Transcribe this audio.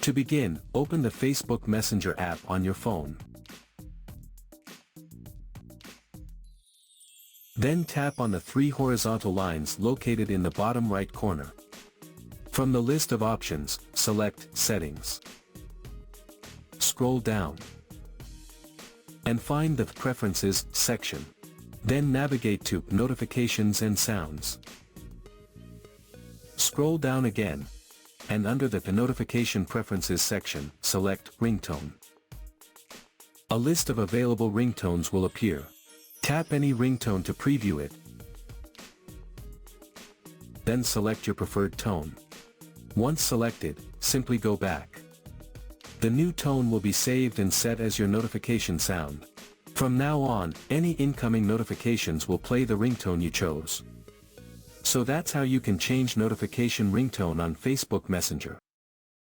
To begin, open the Facebook Messenger app on your phone. Then tap on the three horizontal lines located in the bottom right corner. From the list of options, select Settings. Scroll down and find the Preferences section. Then navigate to Notifications and Sounds. Scroll down again, and under the Notification Preferences section, select Ringtone. A list of available ringtones will appear. Tap any ringtone to preview it. Then select your preferred tone. Once selected, simply go back. The new tone will be saved and set as your notification sound. From now on, any incoming notifications will play the ringtone you chose. So that's how you can change notification ringtone on Facebook Messenger.